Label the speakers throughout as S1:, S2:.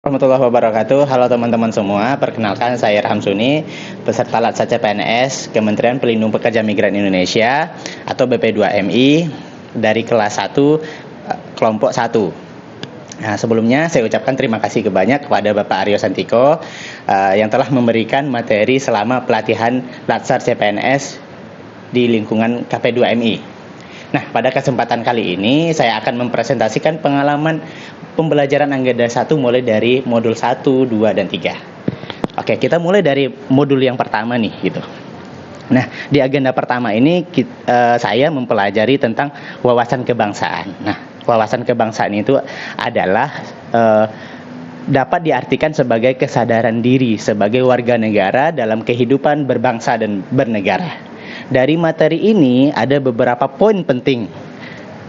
S1: Warahmatullahi wabarakatuh. Halo teman-teman semua, perkenalkan saya Ramsuni, peserta Latsar CPNS Kementerian Pelindung Pekerja Migran Indonesia atau BP2MI dari kelas 1 kelompok 1. Nah, sebelumnya saya ucapkan terima kasih banyak kepada Bapak Aryo Santiko yang telah memberikan materi selama pelatihan Latsar CPNS di lingkungan KP2MI. Nah, pada kesempatan kali ini saya akan mempresentasikan pengalaman pembelajaran Anggada 1 mulai dari modul 1, 2, dan 3. Oke, kita mulai dari modul yang pertama nih gitu. Nah, di agenda pertama ini saya mempelajari tentang wawasan kebangsaan. Nah, wawasan kebangsaan itu adalah dapat diartikan sebagai kesadaran diri sebagai warga negara dalam kehidupan berbangsa dan bernegara. Dari materi ini ada beberapa poin penting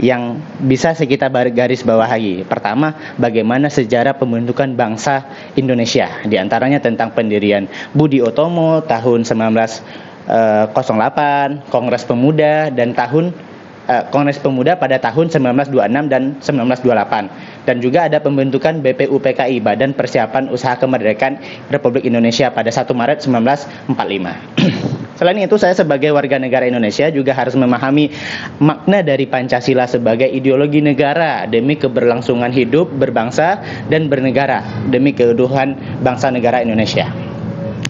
S1: yang bisa kita garis bawahi. Pertama, bagaimana sejarah pembentukan bangsa Indonesia, di antaranya tentang pendirian Budi Utomo tahun 1908, Kongres Pemuda Kongres Pemuda pada tahun 1926 dan 1928. Dan juga ada pembentukan BPUPKI, Badan Persiapan Usaha Kemerdekaan Republik Indonesia pada 1 Maret 1945. Selain itu, saya sebagai warga negara Indonesia juga harus memahami makna dari Pancasila sebagai ideologi negara demi keberlangsungan hidup berbangsa dan bernegara demi keutuhan bangsa negara Indonesia.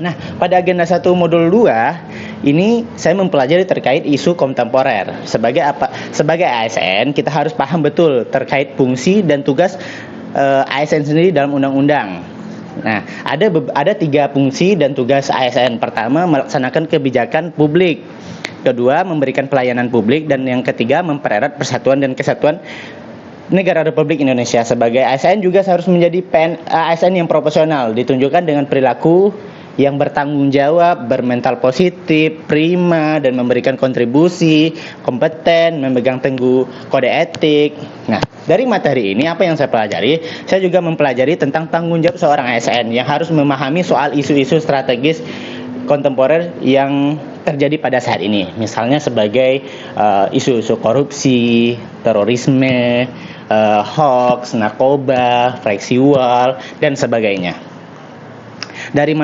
S1: Nah, pada agenda 1 modul 2 ini saya mempelajari terkait isu kontemporer. Sebagai ASN, kita harus paham betul terkait fungsi dan tugas ASN sendiri dalam undang-undang. Nah, ada 3 fungsi dan tugas ASN. Pertama, melaksanakan kebijakan publik. Kedua, memberikan pelayanan publik. Dan yang ketiga, mempererat persatuan dan kesatuan negara Republik Indonesia. Sebagai ASN juga harus menjadi ASN yang profesional, ditunjukkan dengan perilaku yang bertanggung jawab, bermental positif, prima, dan memberikan kontribusi, kompeten, memegang teguh kode etik. Nah, dari materi ini apa yang saya pelajari? Saya juga mempelajari tentang tanggung jawab seorang ASN yang harus memahami soal isu-isu strategis kontemporer yang terjadi pada saat ini. Misalnya sebagai isu-isu korupsi, terorisme, hoax, narkoba, seksual, dan sebagainya. Dari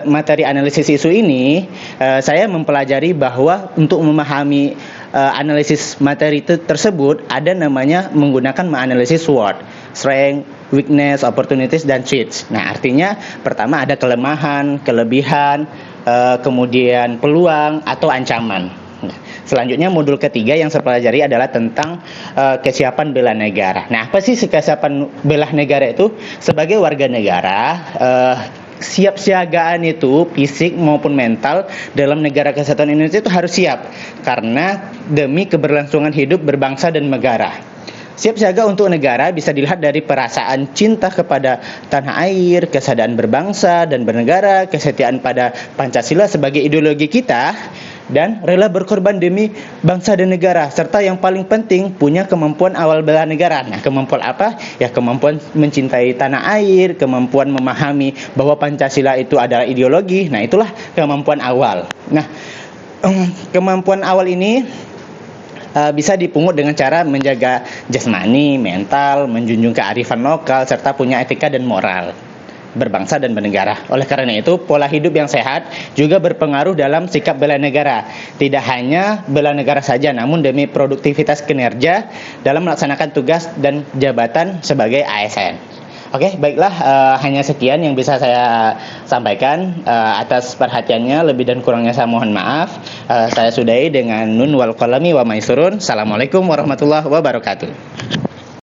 S1: materi analisis isu ini, saya mempelajari bahwa untuk memahami analisis materi tersebut ada namanya menggunakan menganalisis SWOT, strength, weakness, opportunities, dan threats. Nah, artinya pertama ada kelemahan, kelebihan, kemudian peluang atau ancaman. Nah, selanjutnya modul ketiga yang saya pelajari adalah tentang kesiapan bela negara. Nah, apa sih kesiapan bela negara itu? Sebagai warga negara, siapsiagaan itu fisik maupun mental dalam negara kesatuan Indonesia itu harus siap karena demi keberlangsungan hidup berbangsa dan negara. Siap siaga untuk negara bisa dilihat dari perasaan cinta kepada tanah air, kesadaran berbangsa dan bernegara, kesetiaan pada Pancasila sebagai ideologi kita, dan rela berkorban demi bangsa dan negara, serta yang paling penting punya kemampuan awal bela negara. Nah, kemampuan apa? Ya, kemampuan mencintai tanah air, kemampuan memahami bahwa Pancasila itu adalah ideologi. Nah, itulah kemampuan awal. Nah, kemampuan awal ini bisa dipungut dengan cara menjaga jasmani, mental, menjunjung kearifan lokal, serta punya etika dan moral berbangsa dan bernegara. Oleh karena itu, pola hidup yang sehat juga berpengaruh dalam sikap bela negara. Tidak hanya bela negara saja, namun demi produktivitas kinerja dalam melaksanakan tugas dan jabatan sebagai ASN. Oke, baiklah, hanya sekian yang bisa saya sampaikan. Atas perhatiannya, lebih dan kurangnya saya mohon maaf. Saya sudahi dengan nun wal qalami wa maisurun. Assalamualaikum warahmatullahi wabarakatuh.